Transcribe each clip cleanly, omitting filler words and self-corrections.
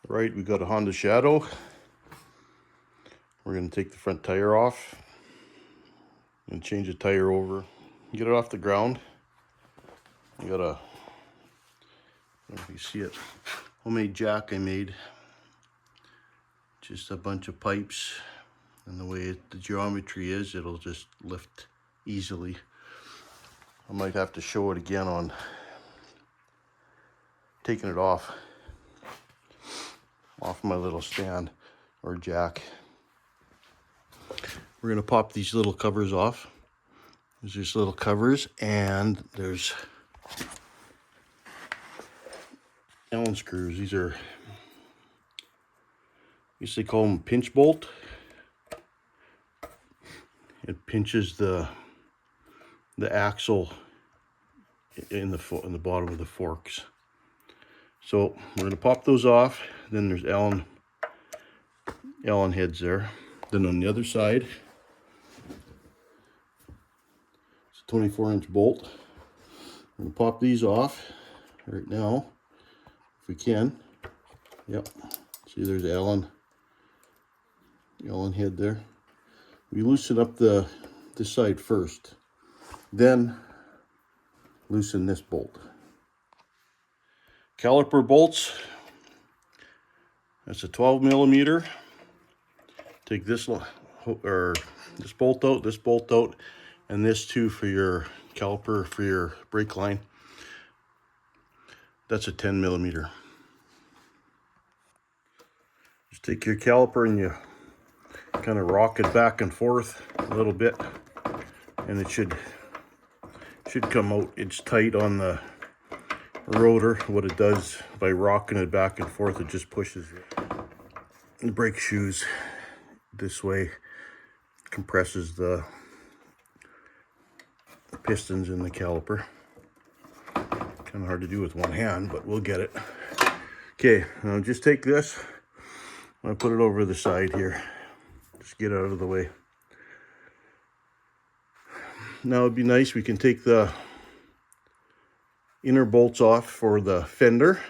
Right, we got a Honda Shadow. We're going to take the front tire off and change the tire over. Get it off the ground. I got a, I don't know if you see it, homemade jack I made. Just a bunch of pipes, and the way the geometry is, it'll just lift easily. I might have to show it again on taking it off my little stand or jack. We're gonna pop these little covers off. There's just little covers, and there's Allen screws. These are, I guess they call them pinch bolt. It pinches the axle in the bottom of the forks. So we're gonna pop those off. Then there's Allen heads there. Then on the other side, it's a 24-inch bolt. I'm gonna pop these off right now, if we can. Yep. See, there's Allen head there. We loosen up this side first, then loosen this bolt. Caliper bolts. That's a 12mm. Take this bolt out, and this too for your caliper for your brake line. That's a 10mm. Just take your caliper and you kind of rock it back and forth a little bit, and it should come out. It's tight on the rotor. What it does by rocking it back and forth, it just pushes the brake shoes this way, compresses the pistons in the caliper. Kind of hard to do with one hand, but we'll get it. Okay, now just take this. I'm gonna put it over the side here. Just get out of the way. Now it'd be nice, we can take the inner bolts off for the fender.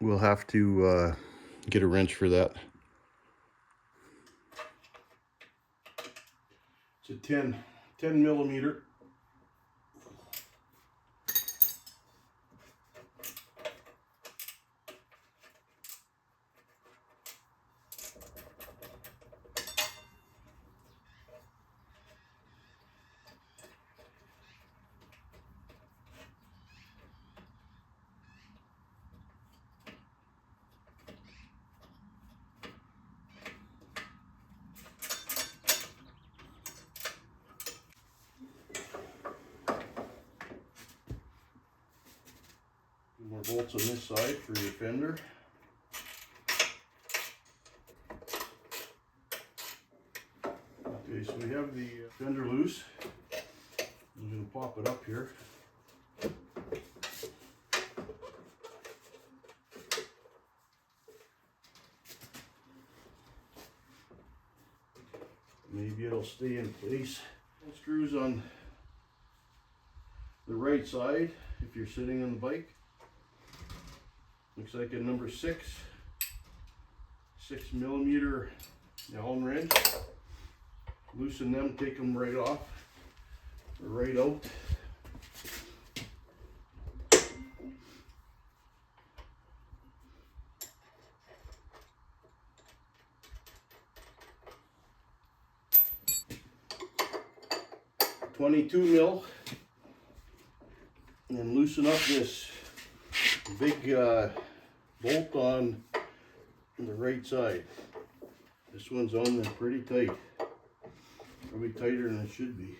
We'll have to get a wrench for that. It's a 10mm. More bolts on this side for your fender. Okay, so we have the fender loose. I'm going to pop it up here. Maybe it'll stay in place. Screws on the right side if you're sitting on the bike. Looks like a number 6mm Allen wrench. Loosen them, take them right off, or right out. .22mm, and loosen up this big bolt on the right side. This one's on there pretty tight. Probably tighter than it should be.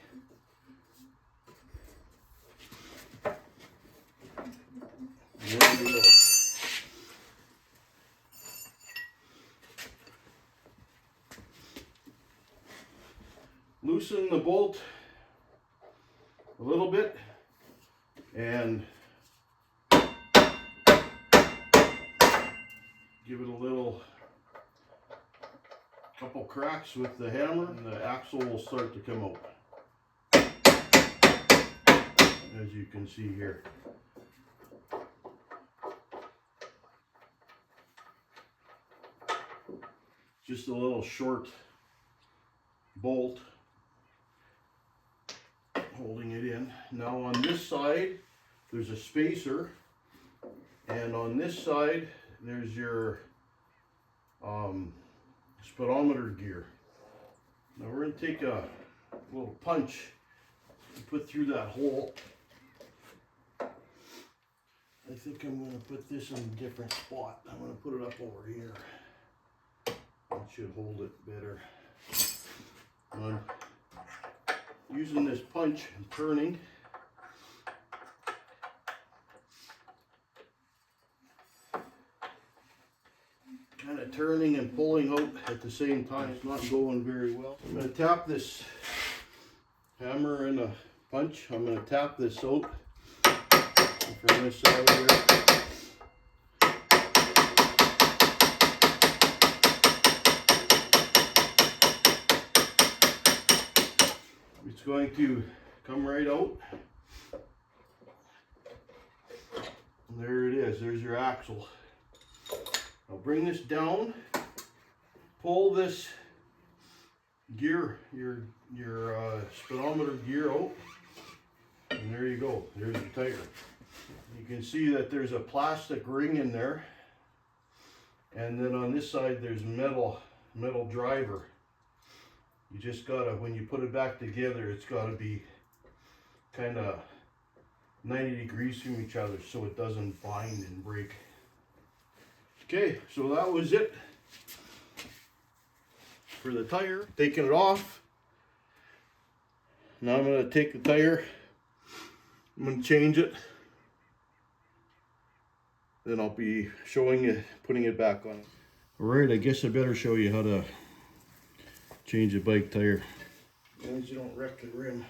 There we go. Loosen the bolt a little bit and give it a little couple cracks with the hammer, and the axle will start to come out, as you can see here. just a little short bolt holding it in. Now on this side there's a spacer, and on this side there's your speedometer gear. Now we're going to take a little punch and put through that hole. I think I'm going to put this in a different spot. I'm going to put it up over here. It should hold it better. I'm using this punch and turning. Kind of turning and pulling out at the same time. It's not going very well. I'm going to tap this hammer and a punch. I'm going to tap this out from this side here. It's going to come right out. And there it is. There's your axle. I'll bring this down, pull this gear, your speedometer gear out, and there you go. There's your tire. You can see that there's a plastic ring in there, and then on this side there's metal driver. You just gotta, when you put it back together, it's gotta be kind of 90 degrees from each other so it doesn't bind and break. Okay, so that was it for the tire. Taking it off. Now I'm going to take the tire, I'm going to change it, then I'll be showing you putting it back on. Alright, I guess I better show you how to change a bike tire. As long as you don't wreck the rim.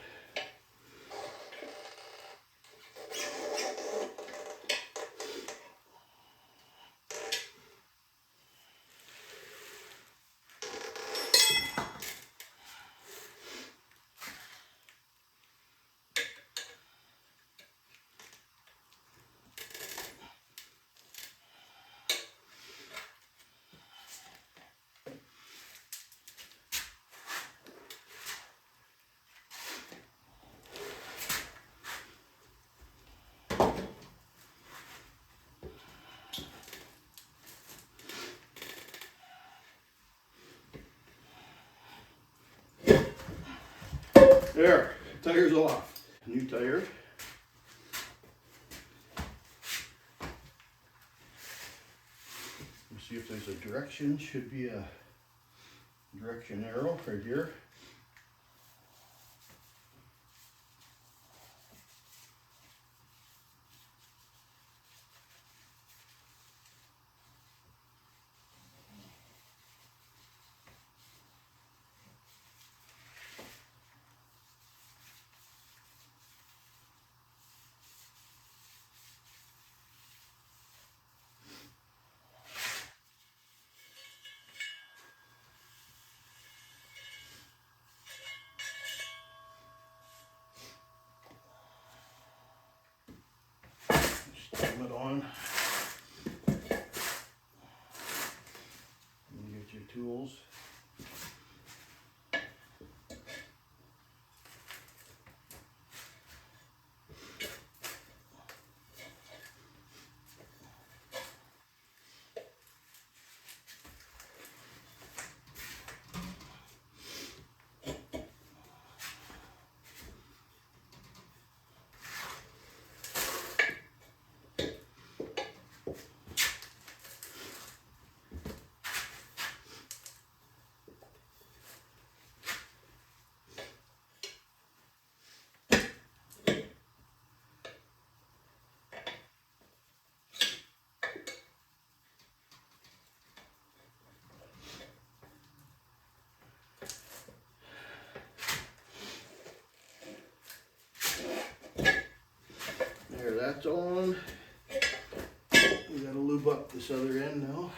There, tire's off. New tire. Let's see if there's a direction. Should be a direction arrow right here. Turn it on. And get your tools. There, that's on. We gotta lube up this other end now.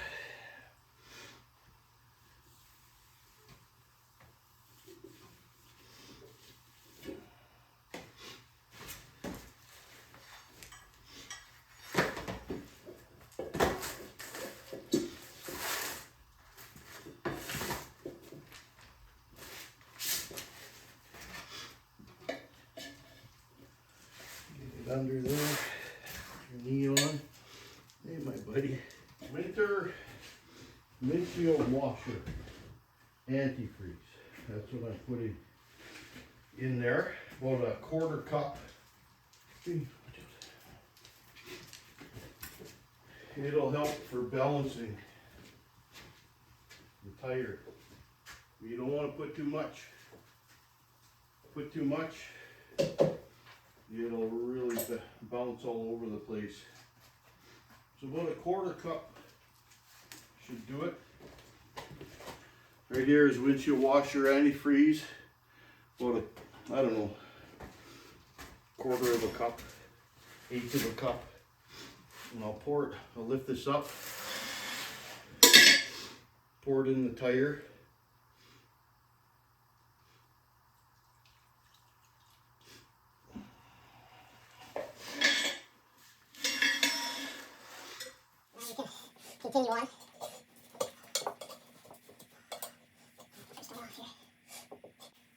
under there. Your knee on. Hey, my buddy. Winter Minfield washer antifreeze. That's what I'm putting in there. About a quarter cup. It'll help for balancing the tire. You don't want to put too much. Put too much, it'll really bounce all over the place. So about a quarter cup should do it. Right here is windshield washer antifreeze. About a, I don't know, quarter of a cup, eighth of a cup. And I'll pour it, I'll lift this up, pour it in the tire. Continue on.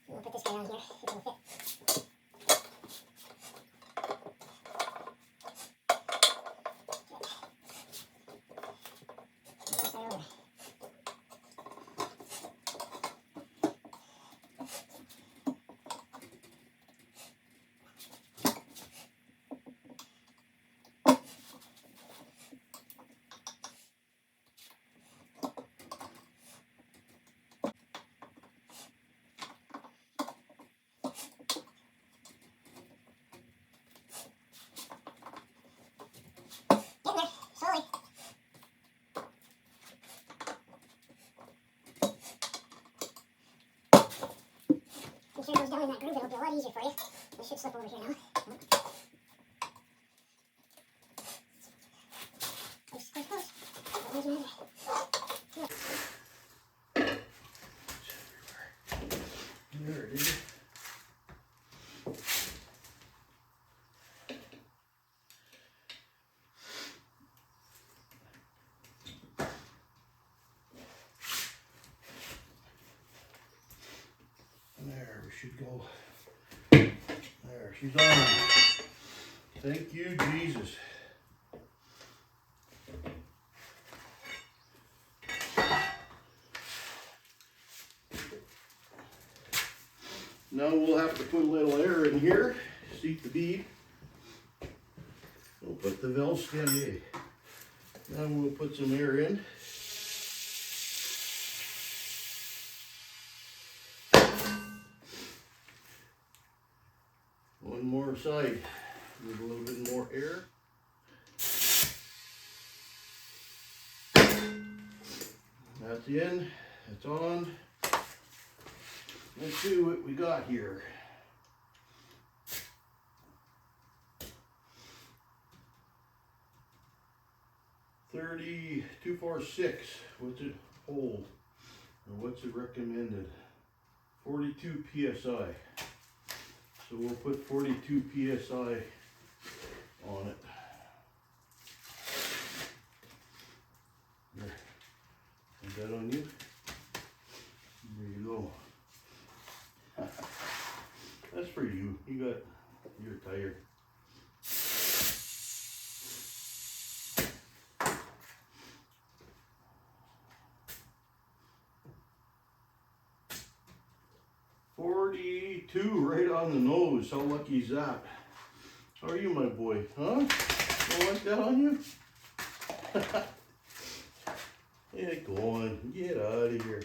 We'll put this guy on here. It can fit. Make sure it goes down in that groove, it'll be a lot easier for you. It should slip over here now. Close, close, close. Don't lose There it is. There, we should go. There, she's on. Thank you, Jesus. Now we'll have to put a little air in here, seat the bead. We'll put the valve stem in. Now we'll put some air in. One more side with a little bit more air. That's in, that's on. Let's see what we got here. $32.46. What's it hold? Or what's it recommended? 42 psi. So we'll put 42 psi on it. There. Is that on you? There you go. That's for you. You got your tire. $42 right on the nose. How lucky is that? How are you, my boy? Huh? Don't like that on you? Yeah, go on. Get out of here.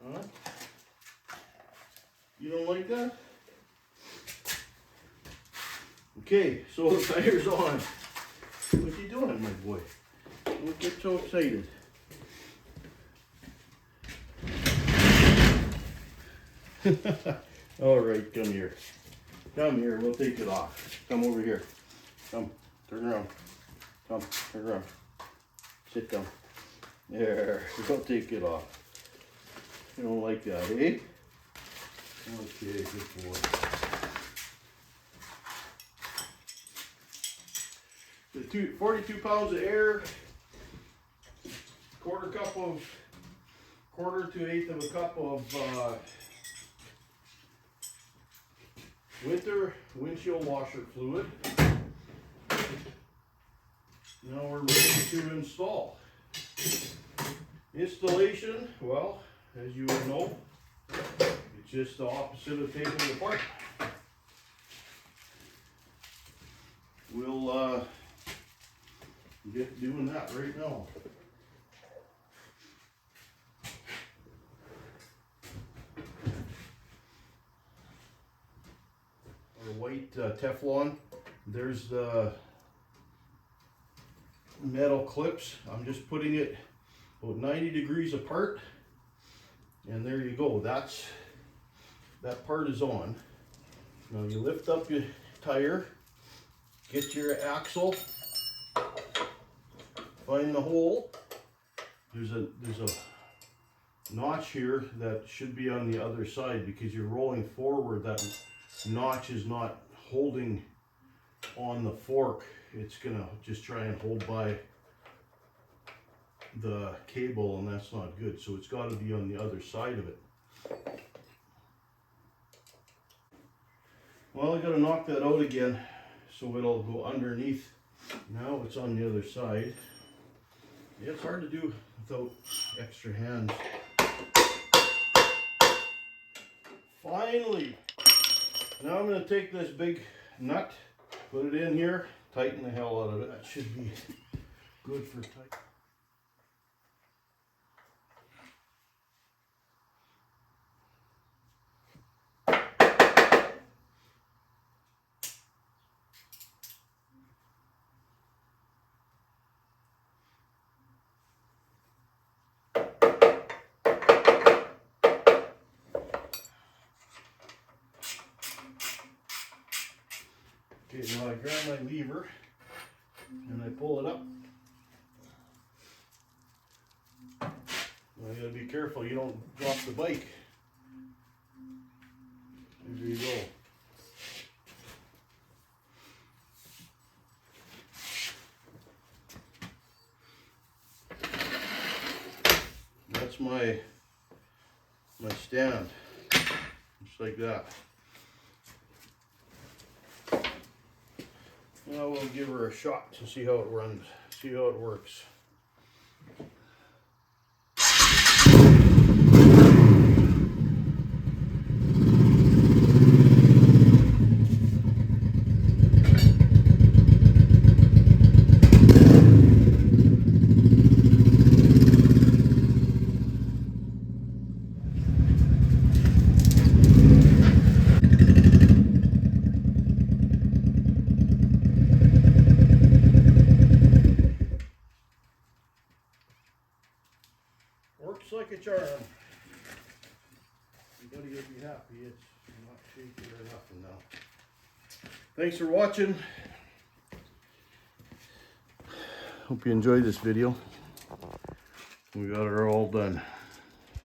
Huh? You don't like that? Okay, so the tire's on. What you doing, my boy? Don't get so excited. All right, come here. Come here, we'll take it off. Come over here. Come, turn around. Come, turn around. Sit down. There, we'll take it off. You don't like that, eh? Okay, good boy. The 42 pounds of air, quarter to eighth of a cup of winter windshield washer fluid. Now we're ready to install. Installation, well, as you would know, it's just the opposite of taking it apart. We'll get doing that right now. Our white Teflon, there's the metal clips. I'm just putting it about 90 degrees apart, and there you go. That part is on. Now you lift up your tire, get your axle, find the hole. There's a notch here that should be on the other side because you're rolling forward. That notch is not holding on the fork. It's gonna just try and hold by the cable, and that's not good. So it's got to be on the other side of it. Well, I got to knock that out again so it'll go underneath. Now it's on the other side. Yeah, it's hard to do without extra hands. Finally! Now I'm going to take this big nut, put it in here, tighten the hell out of it. That should be good for tight. Okay, now I grab my lever and I pull it up. Now you gotta be careful you don't drop the bike. There you go. That's my stand, just like that. Now we'll give her a shot to see how it runs, see how it works. Works like a charm. You gotta be happy it's not shaky or nothing now. Thanks for watching. Hope you enjoyed this video. We got her all done.